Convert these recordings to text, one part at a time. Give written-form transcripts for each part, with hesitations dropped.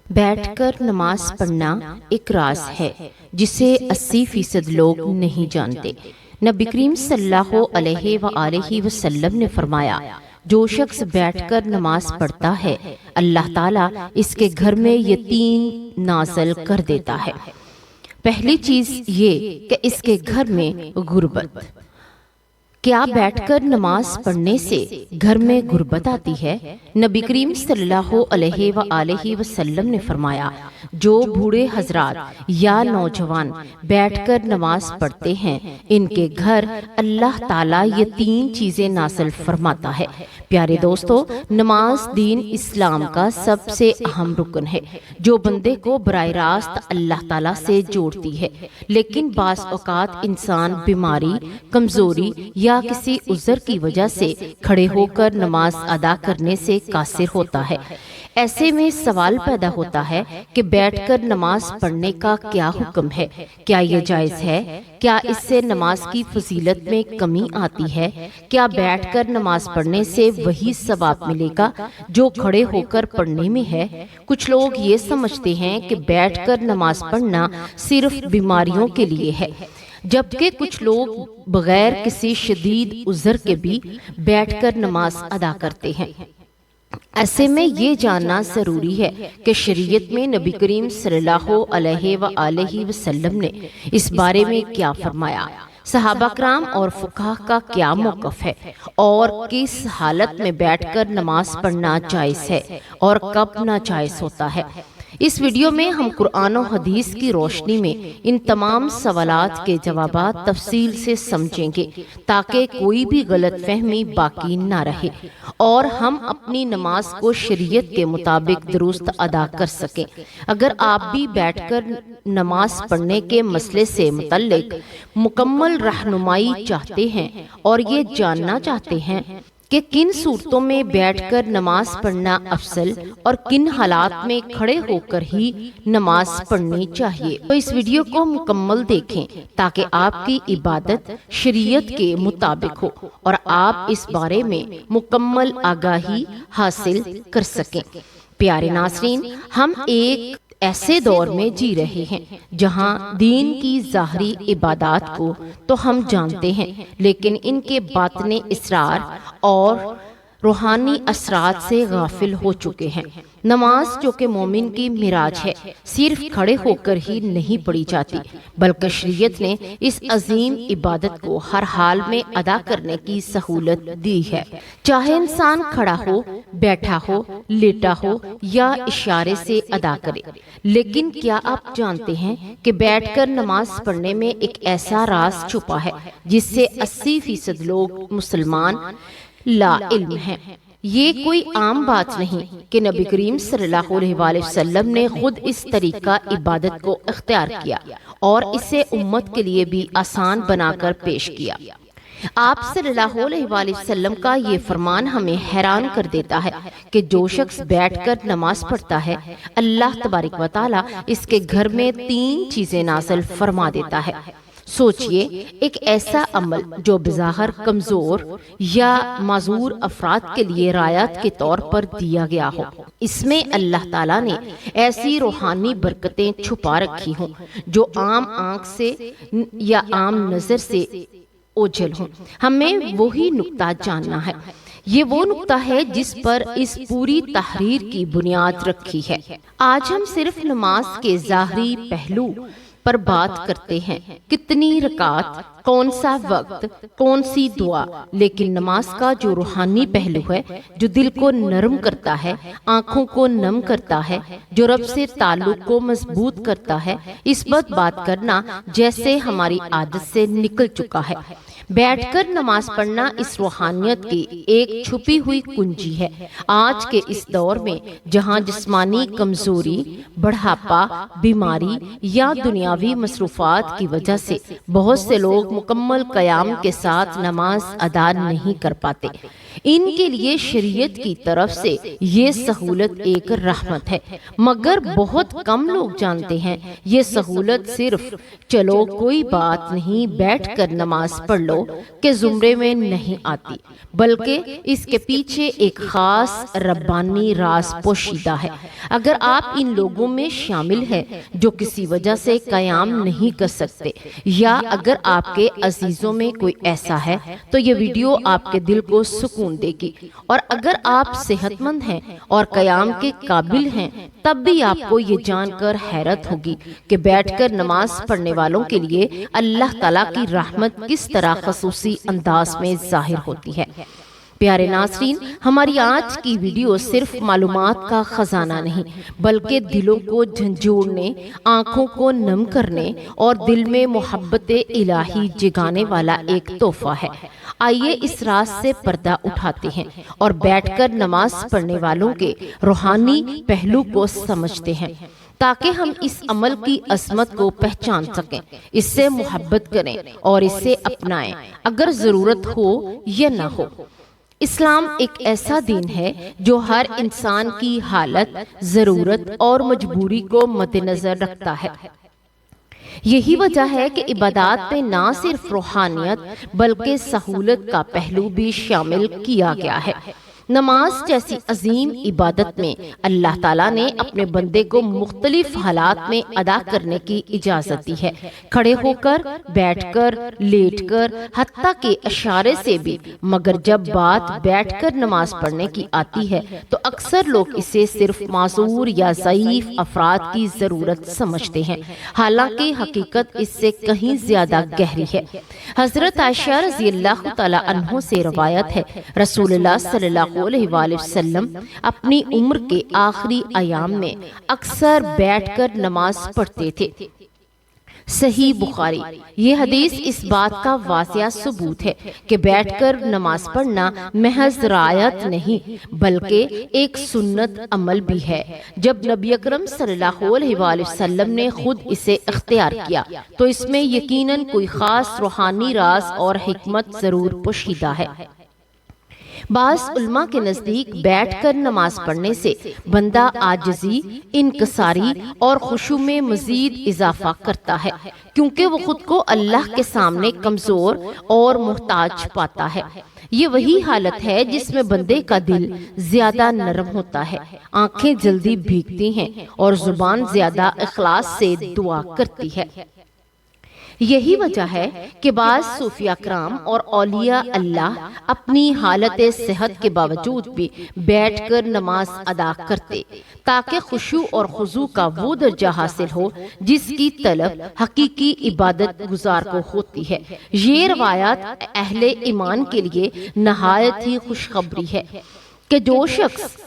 بیٹھ کر نماز پڑھنا ایک راز ہے جسے 80% لوگ نہیں جانتے۔ نبی کریم صلی اللہ علیہ وآلہ وسلم نے فرمایا، جو شخص بیٹھ کر نماز پڑھتا ہے اللہ تعالیٰ اس کے گھر میں یقین نازل کر دیتا ہے۔ پہلی چیز یہ کہ اس کے گھر میں غربت۔ کیا بیٹھ کر نماز پڑھنے سے گھر میں غربت آتی ہے؟ نبی کریم صلی اللہ علیہ وآلہ وسلم نے فرمایا، جو بوڑھے حضرات یا نوجوان بیٹھ کر نماز پڑھتے ہیں ان کے گھر اللہ تعالیٰ یہ 3 چیزیں نازل فرماتا ہے۔ پیارے دوستو، نماز دین اسلام کا سب سے اہم رکن ہے جو بندے کو براہ راست اللہ تعالیٰ سے جوڑتی ہے، لیکن بعض اوقات انسان بیماری، کمزوری یا کسی عذر کی وجہ سے کھڑے ہو کر نماز ادا کرنے سے قاصر ہوتا ہے۔ ایسے میں سوال پیدا ہوتا ہے کہ بیٹھ کر نماز پڑھنے کا کیا حکم ہے؟ کیا یہ جائز ہے؟ کیا اس سے نماز کی فضیلت میں کمی آتی ہے؟ کیا بیٹھ کر نماز پڑھنے سے وہی ثواب ملے گا جو کھڑے ہو کر پڑھنے میں ہے؟ کچھ لوگ یہ سمجھتے ہیں کہ بیٹھ کر نماز پڑھنا صرف بیماریوں کے لیے ہے، جبکہ کچھ لوگ بغیر کسی شدید عذر کے بھی بیٹھ کر نماز ادا کرتے ہیں۔ ایسے میں یہ جاننا ضروری ہے کہ شریعت میں نبی کریم صلی اللہ علیہ وآلہ وسلم نے اس بارے میں کیا فرمایا، صحابہ کرام اور فقہا کا کیا موقف ہے، اور کس حالت میں بیٹھ کر نماز پڑھنا جائز ہے اور کب ناجائز ہوتا ہے۔ اس ویڈیو میں ہم قرآن و حدیث کی روشنی میں ان تمام سوالات کے جوابات تفصیل سے سمجھیں گے تاکہ کوئی بھی غلط فہمی باقی نہ رہے اور ہم اپنی نماز کو شریعت کے مطابق درست ادا کر سکیں۔ اگر آپ بھی بیٹھ کر نماز پڑھنے کے مسئلے سے متعلق مکمل رہنمائی چاہتے ہیں اور یہ جاننا چاہتے ہیں کہ کن صورتوں میں بیٹھ کر نماز پڑھنا افضل اور کن حالات میں کھڑے ہو کر ہی نماز پڑھنی چاہیے، تو اس ویڈیو کو مکمل دیکھیں تاکہ آپ کی عبادت شریعت کے مطابق ہو اور آپ اس بارے میں مکمل آگاہی حاصل کر سکیں۔ پیارے ناظرین، ہم ایک ایسے دور میں جی رہے ہیں جہاں دین کی ظاہری عبادات کو تو ہم جانتے ہیں، لیکن ان کے باطنی اسرار اور روحانی اثرات سے غافل ہو چکے ہیں۔ نماز جو کہ مومن کی معراج ہے، صرف کھڑے ہو کر ہی نہیں پڑھی جاتی، بلکہ شریعت نے اس عظیم عبادت کو ہر حال میں ادا کرنے کی سہولت دی ہے، چاہے انسان کھڑا ہو، بیٹھا ہو، لیٹا ہو یا اشارے سے ادا کرے۔ لیکن کیا آپ جانتے ہیں کہ بیٹھ کر نماز پڑھنے میں ایک ایسا راز چھپا ہے جس سے 80% لوگ مسلمان لا علم ہیں؟ یہ کوئی عام بات نہیں کہ نبی کریم صلی اللہ علیہ وآلہ وسلم نے خود اس طریقہ عبادت کو اختیار کیا اور اسے امت کے لیے بھی آسان بنا کر پیش کیا۔ آپ صلی اللہ علیہ وآلہ وسلم کا یہ فرمان ہمیں حیران کر دیتا ہے کہ جو شخص بیٹھ کر نماز پڑھتا ہے اللہ تبارک و تعالیٰ اس کے گھر میں 3 چیزیں نازل فرما دیتا ہے۔ سوچئے، ایک ایسا عمل جو بظاہر کمزور یا معذور افراد کے لیے رعایت کے طور پر دیا گیا ہو، اس میں اللہ تعالیٰ نے ایسی روحانی برکتیں چھپا رکھی ہوں جو عام آنکھ سے یا عام نظر سے اوجھل ہوں۔ ہمیں وہی نقطہ جاننا ہے۔ یہ وہ نقطہ ہے جس پر اس پوری تحریر کی بنیاد رکھی ہے۔ آج ہم صرف نماز کے ظاہری پہلو پر بات کرتے ہیں، کتنی رکعت، کون سا وقت، کون سی دعا، لیکن نماز کا جو روحانی پہلو ہے، جو دل کو نرم کرتا ہے، آنکھوں کو نم کرتا ہے، جو رب سے تعلق کو مضبوط کرتا ہے، اس پر بات کرنا جیسے ہماری عادت سے نکل چکا ہے۔ بیٹھ کر نماز پڑھنا اس روحانیت کی ایک چھپی ہوئی کنجی ہے۔ آج کے اس دور میں جہاں جسمانی کمزوری، بڑھاپا، بیماری یا دنیاوی مصروفات کی وجہ سے بہت سے لوگ مکمل قیام کے ساتھ نماز ادا نہیں کر پاتے، ان کے لیے شریعت کی طرف سے یہ سہولت ایک رحمت ہے، مگر بہت کم لوگ جانتے ہیں یہ سہولت صرف چلو کوئی بات نہیں بیٹھ کر نماز پڑھ لو لو کے زمرے میں نہیں آتی، بلکہ اس کے پیچھے ایک خاص ربانی راز پوشیدہ ہے۔ اگر آپ ان لوگوں میں شامل ہیں جو کسی وجہ سے قیام نہیں کر سکتے، یا اگر آپ کے عزیزوں میں کوئی ایسا ہے تو یہ ویڈیو آپ کے دل کو سکون دے گی، اور اگر آپ صحت مند ہیں اور قیام کے قابل ہیں تب بھی آپ کو یہ جان کر حیرت ہوگی کہ بیٹھ کر نماز پڑھنے والوں کے لیے اللہ تعالیٰ کی رحمت کس طرح خصوصی انداز میں ظاہر ہوتی ہے۔ پیارے ناظرین، ہماری آج کی ویڈیو صرف معلومات کا خزانہ نہیں بلکہ دلوں کو جھنجھوڑنے، آنکھوں کو نم کرنے اور دل میں محبت الہی جگانے والا ایک تحفہ ہے۔ آئیے اس راز سے پردہ اٹھاتے ہیں اور بیٹھ کر نماز پڑھنے والوں کے روحانی پہلو کو سمجھتے ہیں، تاکہ ہم اس عمل کی عظمت کو پہچان سکیں، اس سے محبت کریں اور اسے اپنائیں، اگر ضرورت ہو یا نہ ہو۔ اسلام ایک ایسا دین ہے جو ہر انسان کی حالت، ضرورت اور مجبوری کو مد نظر رکھتا ہے۔ یہی وجہ ہے کہ عبادات میں نہ صرف روحانیت بلکہ سہولت کا پہلو بھی شامل کیا گیا ہے۔ نماز جیسی عظیم عبادت میں اللہ تعالیٰ نے اپنے بندے کو مختلف حالات میں ادا کرنے کی اجازت دی ہے، کھڑے ہو کر، بیٹھ کر، لیٹ کر، حتیٰ کہ اشارے سے بھی۔ مگر جب بات بیٹھ کر نماز پڑھنے کی آتی ہے تو اکثر لوگ اسے صرف معذور یا ضعیف افراد کی ضرورت سمجھتے ہیں، حالانکہ حقیقت اس سے کہیں زیادہ گہری ہے۔ حضرت عائشہ رضی اللہ تعالیٰ عنہ سے روایت ہے، رسول اللہ صلی اللہ علیہ وآلہ وسلم اپنی عمر کے آخری ایام میں اکثر بیٹھ کر نماز پڑھتے تھے۔ صحیح بخاری۔ یہ حدیث اس بات کا واضح ثبوت ہے کہ بیٹھ کر نماز پڑھنا محض رعایت نہیں بلکہ ایک سنت عمل بھی ہے۔ جب نبی اکرم صلی اللہ علیہ وآلہ وسلم نے خود اسے اختیار کیا تو اس میں یقیناً کوئی خاص روحانی راز اور حکمت ضرور پوشیدہ ہے۔ بعض علماء کے نزدیک بیٹھ کر نماز پڑھنے سے بندہ عاجزی، انکساری اور خشوع میں مزید اضافہ کرتا ہے، کیونکہ وہ خود کو اللہ کے سامنے کمزور اور محتاج پاتا ہے۔ یہ وہی حالت ہے جس میں بندے کا دل زیادہ نرم ہوتا ہے، آنکھیں جلدی بھیگتی ہیں اور زبان زیادہ اخلاص سے دعا کرتی ہے۔ یہی وجہ ہے کہ بعض صوفیاء کرام اور اولیاء اللہ اپنی حالت صحت کے باوجود بھی بیٹھ کر نماز ادا کرتے، تاکہ خشوع اور خضوع کا وہ درجہ حاصل ہو جس کی طلب حقیقی عبادت گزار کو ہوتی ہے۔ یہ روایات اہل ایمان کے لیے نہایت ہی خوشخبری ہے کہ جو شخص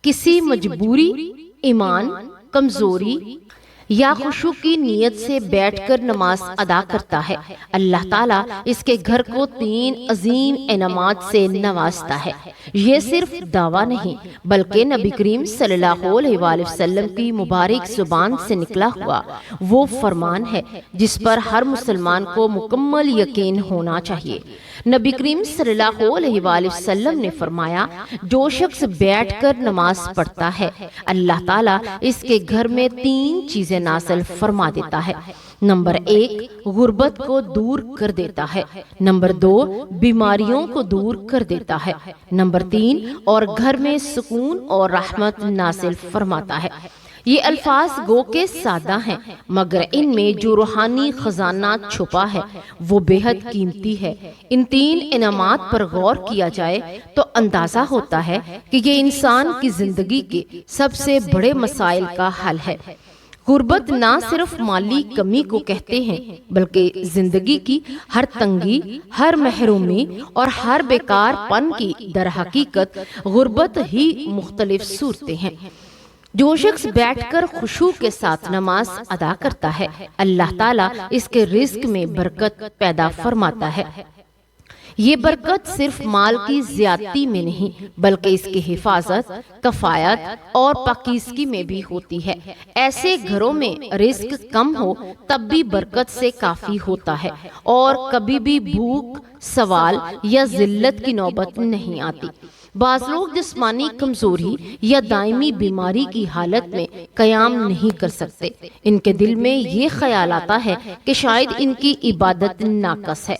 کسی مجبوری، ایمان کمزوری یا خشوع کی نیت سے بیٹھ کر نماز ادا کرتا ہے، اللہ تعالیٰ اس کے گھر کو 3 عظیم انعامات سے نوازتا ہے۔ یہ صرف دعویٰ نہیں بلکہ نبی کریم صلی اللہ علیہ وآلہ وسلم کی مبارک زبان سے نکلا ہوا وہ فرمان ہے جس پر ہر مسلمان کو مکمل یقین ہونا چاہیے۔ نبی کریم صلی اللہ علیہ وآلہ وسلم نے فرمایا، جو شخص بیٹھ کر نماز پڑھتا ہے اللہ تعالیٰ اس کے گھر میں 3 چیزیں نازل فرما دیتا ہے۔ نمبر 1، غربت کو دور کر دیتا ہے۔ نمبر 2، بیماریوں کو دور کر دیتا ہے۔ نمبر 3، اور گھر میں سکون اور رحمت نازل فرماتا ہے۔ یہ الفاظ گو کے سادہ ہیں مگر ان میں جو روحانی خزانہ چھپا ہے وہ بے حد قیمتی ہے۔ ان 3 انعامات پر غور کیا جائے تو اندازہ ہوتا ہے کہ یہ انسان کی زندگی کے سب سے بڑے مسائل کا حل ہے۔ غربت نہ صرف مالی کمی کو کہتے ہیں بلکہ زندگی کی ہر تنگی، ہر محرومی اور ہر بیکار پن کی در حقیقت غربت ہی مختلف صورتیں ہیں۔ جو شخص بیٹھ کر خشوع کے ساتھ نماز ادا کرتا ہے اللہ تعالیٰ اس کے رزق میں برکت پیدا فرماتا ہے۔ یہ برکت صرف مال کی زیادتی میں نہیں بلکہ اس کی حفاظت، کفایت اور پاکیزگی میں بھی ہوتی ہے۔ ایسے گھروں میں رزق کم ہو تب بھی برکت سے کافی ہوتا ہے اور کبھی بھی بھوک، سوال یا ذلت کی نوبت نہیں آتی۔ بعض لوگ جسمانی کمزوری یا دائمی بیماری کی حالت میں قیام نہیں کر سکتے۔ ان کے دل میں یہ خیال آتا ہے کہ شاید ان کی عبادت ناقص ہے،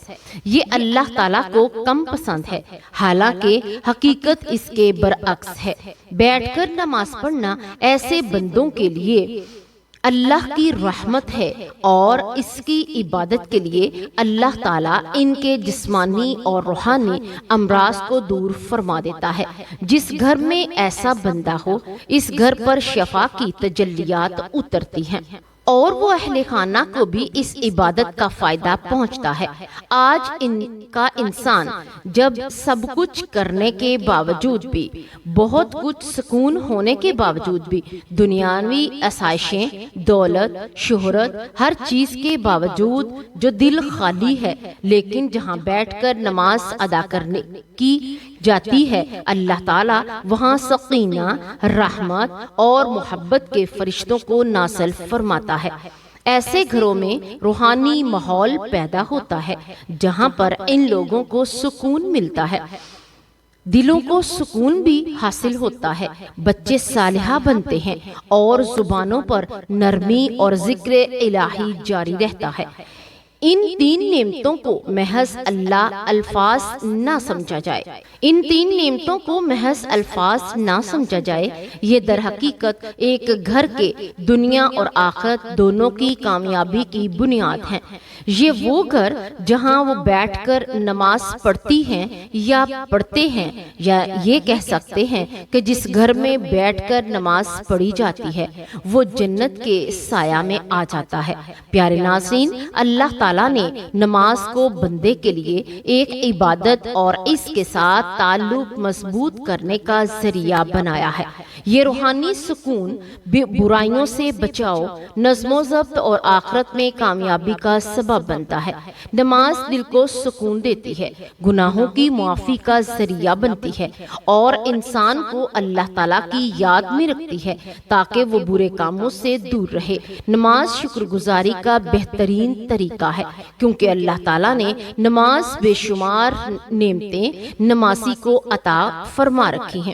یہ اللہ تعالیٰ کو کم پسند ہے، حالانکہ حقیقت اس کے برعکس ہے۔ بیٹھ کر نماز پڑھنا ایسے بندوں کے لیے اللہ کی رحمت ہے اور اس کی عبادت کے لیے اللہ تعالیٰ ان کے جسمانی اور روحانی امراض کو دور فرما دیتا ہے۔ جس گھر میں ایسا بندہ ہو، اس گھر پر شفا کی تجلیات اترتی ہیں اور وہ اہل خانہ کو بھی اس عبادت کا فائدہ پہنچتا ہے۔ آج ان کا انسان جب سب کچھ کرنے کے باوجود بھی، بہت کچھ سکون ہونے کے باوجود بھی، دنیاوی آسائشیں، دولت، شہرت، ہر چیز کے باوجود جو دل خالی ہے، لیکن جہاں بیٹھ کر نماز ادا کرنے کی جاتی ہے، اللہ تعالیٰ وہاں سکینہ، رحمت اور محبت کے فرشتوں کو نازل فرماتا ہے۔ ایسے گھروں میں روحانی ماحول پیدا ہوتا ہے جہاں پر ان لوگوں کو سکون ملتا ہے، دلوں کو سکون بھی حاصل ہوتا ہے، بچے صالحہ بنتے ہیں اور زبانوں پر نرمی اور ذکر الہی جاری رہتا ہے۔ ان تین نعمتوں کو محض الفاظ نہ سمجھا جائے، یہ در حقیقت ایک گھر کے دنیا اور آخرت دونوں کی کامیابی کی بنیاد ہیں۔ یہ وہ گھر جہاں وہ بیٹھ کر نماز پڑھتی ہیں یا پڑھتے ہیں، یا یہ کہہ سکتے ہیں کہ جس گھر میں بیٹھ کر نماز پڑھی جاتی ہے وہ جنت کے سایہ میں آ جاتا ہے۔ پیارے ناظرین، اللہ تعالیٰ نے نماز کو بندے کے لیے ایک عبادت اور اس کے ساتھ تعلق مضبوط کرنے کا ذریعہ بنایا ہے۔ یہ روحانی سکون، برائیوں سے بچاؤ، نظم و ضبط اور آخرت میں کامیابی کا سبب بنتا ہے۔ نماز دل کو سکون دیتی ہے، گناہوں کی معافی کا ذریعہ بنتی ہے اور انسان کو اللہ تعالیٰ کی یاد میں رکھتی ہے تاکہ وہ برے کاموں سے دور رہے۔ نماز شکر گزاری کا بہترین طریقہ ہے، کیونکہ اللہ تعالیٰ نے نماز بے شمار نعمتیں نمازی کو عطا فرما رکھی ہیں۔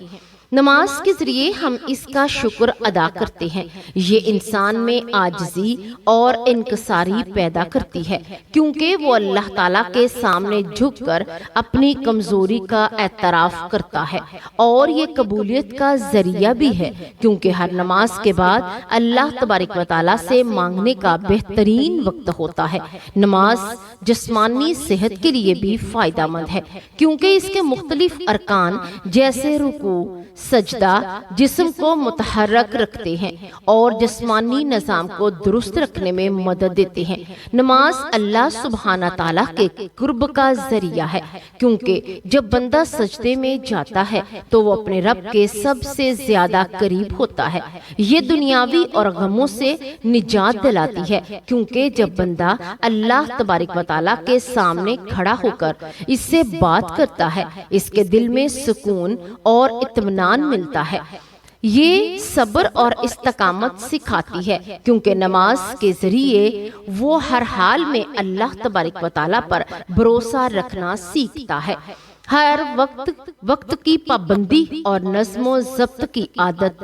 نماز کے ذریعے ہم اس کا شکر ادا کرتے ہیں۔ یہ انسان میں عاجزی اور انکساری پیدا کرتی ہے، کیونکہ وہ اللہ تعالیٰ کے سامنے جھک کر اپنی کمزوری کا اعتراف کرتا ہے، اور یہ قبولیت کا ذریعہ بھی ہے، کیونکہ ہر نماز کے بعد اللہ تبارک و تعالیٰ سے مانگنے کا بہترین وقت ہوتا ہے۔ نماز جسمانی صحت کے لیے بھی فائدہ مند ہے، کیونکہ اس کے مختلف ارکان جیسے رکوع، سجدہ جسم کو متحرک رکھتے ہیں اور جسمانی نظام کو درست رکھنے میں مدد دیتے ہیں۔ نماز اللہ سبحانہ تعالیٰ کے قرب کا ذریعہ ہے، کیونکہ جب بندہ سجدے میں جاتا ہے تو وہ اپنے رب کے سب سے زیادہ قریب ہوتا ہے۔ یہ دنیاوی اور غموں سے نجات دلاتی ہے، کیونکہ جب بندہ اللہ تبارک و تعالیٰ کے سامنے کھڑا ہو کر اس سے بات کرتا ہے، اس کے دل میں سکون اور اطمینان ملتا ہے۔ یہ صبر اور استقامت سکھاتی ہے، کیونکہ نماز کے ذریعے وہ ہر حال میں اللہ تبارک و تعالیٰ پر بھروسہ رکھنا سیکھتا ہے۔ ہر وقت کی پابندی اور نظم و ضبط کی عادت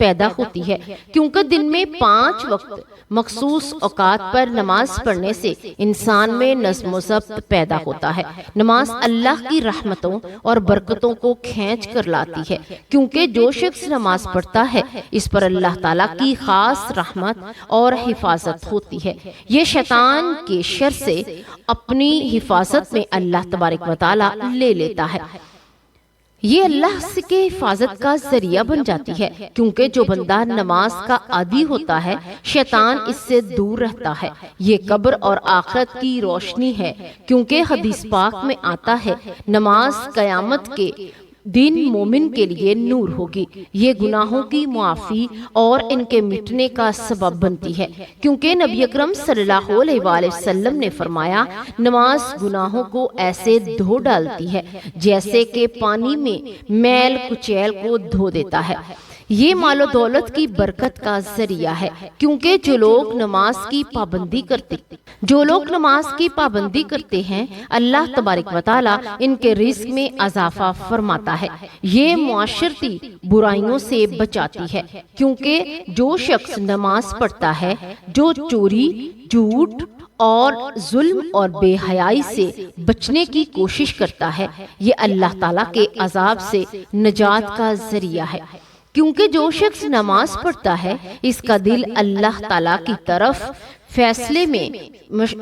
پیدا ہوتی ہے، کیونکہ دن میں 5 وقت مخصوص اوقات پر نماز پڑھنے سے انسان میں نظم و ضبط پیدا ہوتا ہے۔ نماز اللہ کی رحمتوں اور برکتوں کو کھینچ کر لاتی ہے، کیونکہ جو شخص نماز پڑھتا ہے اس پر اللہ تعالیٰ کی خاص رحمت اور حفاظت ہوتی ہے۔ یہ شیطان کے شر سے اپنی حفاظت میں اللہ تبارک و تعالیٰ لے لیتا ہے۔ یہ اللہ کے حفاظت کا ذریعہ بن جاتی ہے، کیونکہ جو بندہ نماز کا عادی ہوتا ہے شیطان اس سے دور رہتا ہے۔ یہ قبر اور آخرت کی روشنی ہے، کیونکہ حدیث پاک میں آتا ہے نماز قیامت کے دن مومن کے لیے نور ہوگی۔ یہ گناہوں کی معافی اور ان کے مٹنے کا سبب بنتی ہے، کیونکہ نبی اکرم صلی اللہ علیہ وآلہ وسلم نے فرمایا نماز گناہوں کو ایسے دھو ڈالتی ہے جیسے کہ پانی میں میل کچیل کو دھو دیتا ہے۔ یہ مال و دولت کی برکت کا ذریعہ ہے، کیونکہ جو لوگ نماز کی پابندی کرتے ہیں اللہ تبارک و تعالی ان کے رزق میں اضافہ فرماتا ہے۔ یہ معاشرتی برائیوں سے بچاتی ہے، کیونکہ جو شخص نماز پڑھتا ہے، جو چوری، جھوٹ اور ظلم اور بے حیائی سے بچنے کی کوشش کرتا ہے، یہ اللہ تعالیٰ کے عذاب سے نجات کا ذریعہ ہے۔ کیونکہ جو شخص نماز پڑھتا ہے اس کا دل اللہ تعالیٰ کی طرف فیصلے میں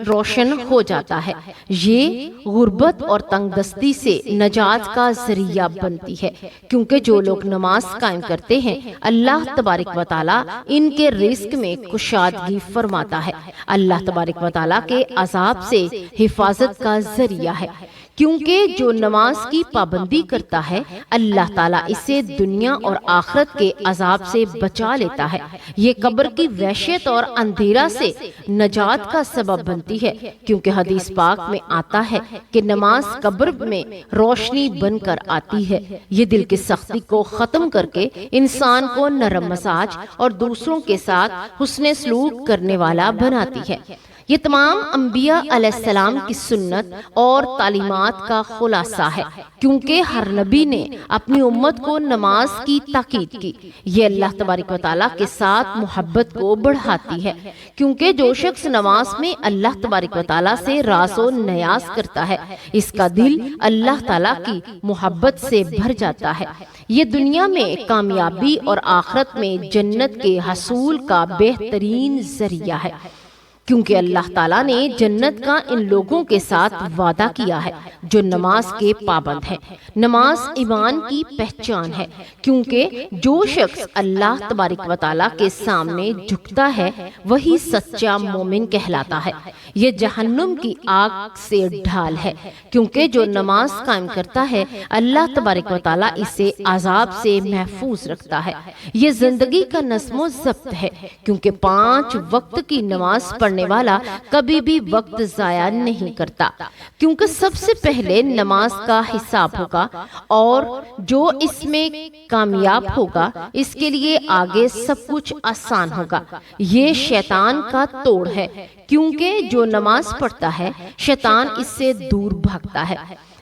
روشن ہو جاتا ہے، یہ غربت اور تنگ دستی سے نجات کا ذریعہ بنتی ہے۔ کیونکہ جو لوگ نماز قائم کرتے ہیں اللہ تبارک و تعالیٰ ان کے رزق میں کشادگی فرماتا ہے، اللہ تبارک و تعالیٰ کے عذاب سے حفاظت کا ذریعہ ہے۔ کیونکہ جو نماز کی پابندی کرتا ہے اللہ تعالیٰ اسے دنیا اور آخرت کے عذاب سے بچا لیتا ہے، یہ قبر کی وحشت اور اندھیرا سے نجات کا سبب بنتی ہے۔ کیونکہ حدیث پاک میں آتا ہے کہ نماز قبر میں روشنی بن کر آتی ہے، یہ دل کی سختی کو ختم کر کے انسان کو نرم مزاج اور دوسروں کے ساتھ حسن سلوک کرنے والا بناتی ہے۔ یہ تمام انبیاء علیہ السلام کی سنت اور تعلیمات کا خلاصہ ہے، کیونکہ ہر نبی نے اپنی امت کو نماز کی تاکید کی۔ یہ اللہ تبارک و تعالیٰ کے ساتھ محبت کو بڑھاتی ہے، کیونکہ جو شخص نماز میں اللہ تبارک و تعالیٰ سے راز و نیاز کرتا ہے اس کا دل اللہ تعالیٰ کی محبت سے بھر جاتا ہے۔ یہ دنیا میں کامیابی اور آخرت میں جنت کے حصول کا بہترین ذریعہ ہے، کیونکہ اللہ تعالیٰ نے جنت کا ان لوگوں کے ساتھ وعدہ کیا ہے جو نماز کے پابند ہیں۔ نماز ایمان کی پہچان ہے، کیونکہ جو شخص اللہ تبارک و تعالیٰ کے سامنے جھکتا ہے وہی سچا مومن کہلاتا ہے۔ یہ جہنم کی آگ سے ڈھال ہے، کیونکہ جو نماز قائم کرتا ہے اللہ تبارک و تعالیٰ اسے عذاب سے محفوظ رکھتا ہے۔ یہ زندگی کا نظم و ضبط ہے، کیونکہ 5 وقت کی نماز پڑھنے والا کبھی بھی وقت ضائع نہیں کرتا، کیونکہ سب سے پہلے نماز کا حساب ہوگا اور جو اس میں کامیاب ہوگا اس کے لیے آگے سب کچھ آسان ہوگا۔ یہ شیطان کا توڑ ہے، کیونکہ جو نماز پڑھتا ہے شیطان اس سے دور بھاگتا ہے۔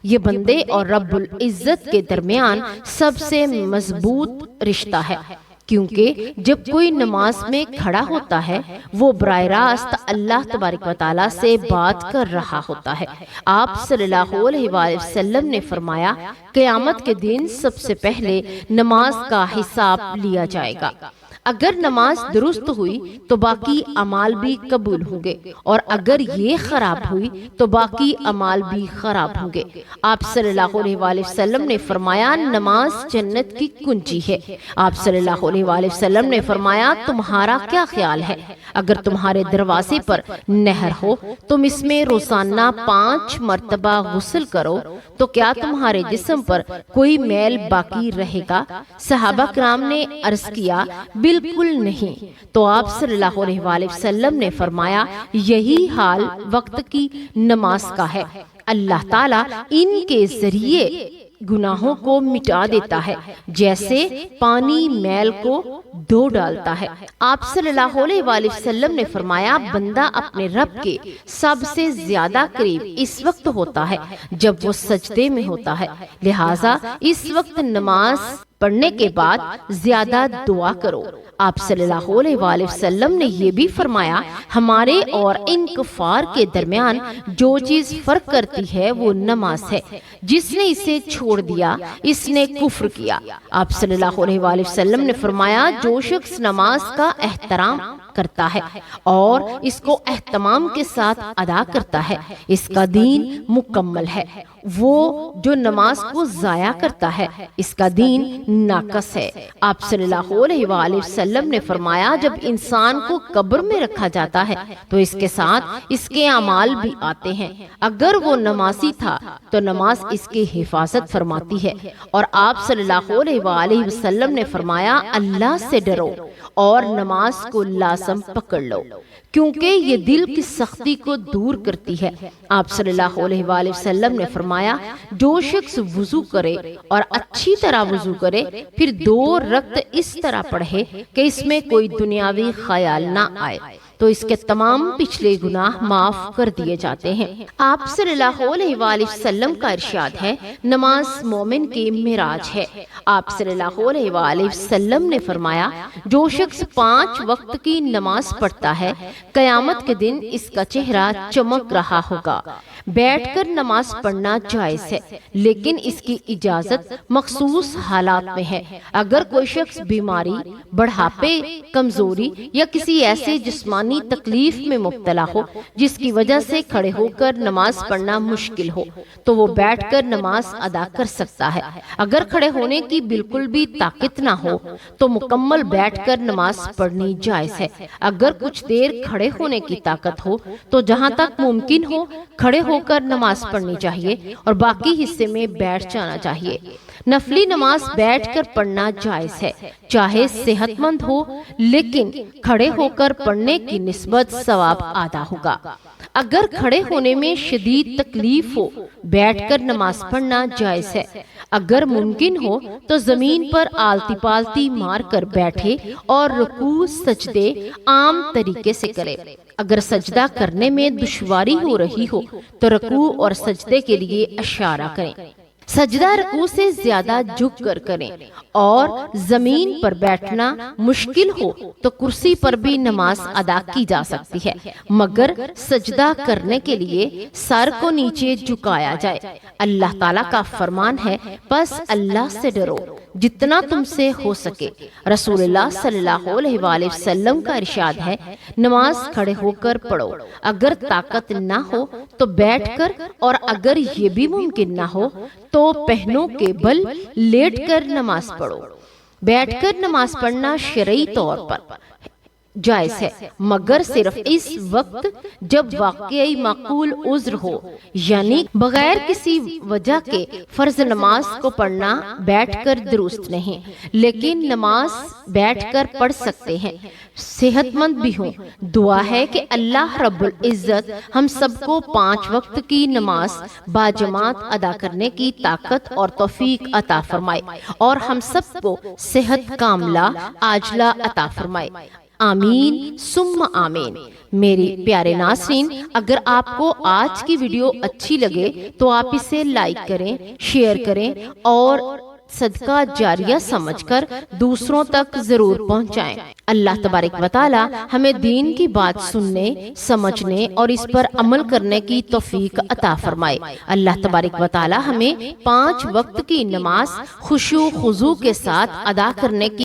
یہ بندے اور رب العزت کے درمیان سب سے مضبوط رشتہ ہے، کیونکہ جب کوئی نماز میں کھڑا ہوتا ہے وہ براہ راست اللہ تبارک و تعالیٰ سے بات کر رہا ہوتا ہے۔ آپ صلی اللہ علیہ وآلہ وسلم نے فرمایا قیامت کے دن سب سے پہلے نماز کا حساب لیا جائے گا۔ اگر نماز درست ہوئی تو باقی اعمال بھی قبول ہوں گے، اور اگر یہ خراب ہوئی تو باقی اعمال بھی خراب ہوں گے۔ آپ صلی اللہ علیہ وآلہ وسلم نے فرمایا نماز جنت کی کنجی ہے۔ آپ صلی اللہ علیہ وآلہ وسلم نے فرمایا تمہارا کیا خیال ہے اگر تمہارے دروازے پر نہر ہو تم اس میں روزانہ 5 مرتبہ غسل کرو تو کیا تمہارے جسم پر کوئی میل باقی رہے گا؟ صحابہ کرام نے عرض کیا بالکل نہیں۔ تو آپ صلی اللہ علیہ وآلہ وسلم نے فرمایا یہی حال وقت کی نماز کا ہے، اللہ تعالیٰ ان کے ذریعے گناہوں کو مٹا دیتا ہے جیسے پانی میل کو دھو ڈالتا ہے۔ آپ صلی اللہ علیہ وآلہ وسلم نے فرمایا بندہ اپنے رب کے سب سے زیادہ قریب اس وقت ہوتا ہے جب وہ سجدے میں ہوتا ہے، لہٰذا اس وقت نماز پڑھنے کے بعد زیادہ دعا کرو۔ آپ صلی اللہ علیہ وآلہ وسلم نے یہ بھی فرمایا ہمارے اور ان کفار کے درمیان جو چیز فرق کرتی ہے وہ نماز ہے، جس نے اسے چھوڑ دیا اس نے کفر کیا۔ آپ صلی اللہ علیہ وآلہ وسلم نے فرمایا جو شخص نماز کا احترام کرتا ہے اور اس کو اہتمام کے ساتھ ادا کرتا ہے اس کا دین مکمل ہے، وہ جو نماز کو ضائع کرتا ہے اس کا دین ناقص ہے۔ آپ صلی اللہ علیہ وآلہ وسلم نے فرمایا جب انسان کو قبر میں رکھا جاتا ہے تو اس کے ساتھ اس کے اعمال بھی آتے ہیں، اگر وہ نمازی تھا تو نماز اس کی حفاظت فرماتی ہے، اور آپ صلی اللہ علیہ وآلہ وسلم نے فرمایا اللہ سے ڈرو اور نماز کو لازم پکڑ لو کیونکہ یہ دل کی سختی کو دور کرتی ہے۔ آپ صلی اللہ علیہ وآلہ وسلم نے فرمایا فرمایا جو شخص وضو کرے اور اچھی طرح وضو کرے پھر 2 رکعت اس طرح پڑھے کہ اس میں کوئی دنیاوی خیال نہ آئے تو اس کے تمام پچھلے گناہ معاف کر دیے جاتے ہیں۔ آپ صلی اللہ علیہ وآلہ وسلم کا ارشاد ہے نماز مومن کی معراج ہے۔ آپ صلی اللہ علیہ وآلہ وسلم نے فرمایا جو شخص 5 وقت کی نماز پڑھتا ہے قیامت کے دن اس کا چہرہ چمک رہا ہوگا۔ بیٹھ کر نماز پڑھنا جائز ہے لیکن اس کی اجازت مخصوص حالات میں ہے۔ اگر کوئی شخص بیماری، بڑھاپے، کمزوری یا کسی ایسے جسمانی تکلیف میں مبتلا ہو جس کی وجہ سے کھڑے ہو کر نماز پڑھنا مشکل ہو تو وہ بیٹھ کر نماز ادا کر سکتا ہے۔ اگر کھڑے ہونے کی بالکل بھی طاقت نہ ہو تو مکمل بیٹھ کر نماز پڑھنی جائز ہے۔ اگر کچھ دیر کھڑے ہونے کی طاقت ہو تو جہاں تک ممکن ہو کھڑے ہو کر نماز پڑھنی چاہیے اور باقی حصے میں بیٹھ جانا چاہیے۔ نفلی نماز بیٹھ کر پڑھنا جائز ہے چاہے صحت مند ہو لیکن کھڑے ہو کر پڑھنے کی نسبت ثواب آدھا ہوگا۔ اگر کھڑے ہونے میں شدید تکلیف ہو بیٹھ کر نماز پڑھنا جائز ہے۔ اگر ممکن ہو تو زمین پر آلتی پالتی مار کر بیٹھے اور رکوع سجدے عام طریقے سے کرے۔ اگر سجدہ کرنے میں دشواری ہو رہی ہو تو رکوع اور سجدے کے لیے اشارہ کریں۔ سجدہ رکوع سے زیادہ جھک کر کریں اور زمین پر بیٹھنا مشکل ہو تو کرسی پر بھی نماز ادا کی جا سکتی ہے مگر سجدہ کرنے کے لیے سر کو نیچے جھکایا جائے۔ اللہ تعالیٰ کا فرمان ہے بس اللہ سے ڈرو جتنا تم سے ہو سکے۔ رسول اللہ صلی اللہ علیہ وآلہ وسلم کا ارشاد ہے نماز کھڑے ہو کر پڑھو، اگر طاقت نہ ہو تو بیٹھ کر اور اگر یہ بھی ممکن نہ ہو تو پہنوں کے بل لیٹ کر نماز پڑھو۔ بیٹھ کر نماز پڑھنا شرعی طور پر جائز ہے مگر صرف اس وقت جب واقعی معقول عذر ہو یعنی بغیر کسی وجہ کے فرض نماز کو پڑھنا بیٹھ کر درست نہیں، لیکن نماز بیٹھ کر پڑھ سکتے ہیں صحت مند بھی ہوں۔ دعا ہے کہ اللہ رب العزت ہم سب کو 5 وقت کی نماز باجماعت ادا کرنے کی طاقت اور توفیق عطا فرمائے اور ہم سب کو صحت کاملہ عاجلہ عطا فرمائے، آمین ثم آمین۔ میری پیارے ناظرین، اگر آپ کو آج کی ویڈیو اچھی لگے تو آپ اسے لائک کریں، شیئر کریں اور صدقہ جاریہ سمجھ کر دوسروں تک ضرور پہنچائیں۔ اللہ تبارک و تعالی ہمیں دین کی بات سننے، سمجھنے اور اس پر عمل کرنے کی توفیق عطا فرمائے۔ اللہ تبارک و تعالی ہمیں 5 وقت کی نماز خشوع و خضوع کے ساتھ ادا کرنے کی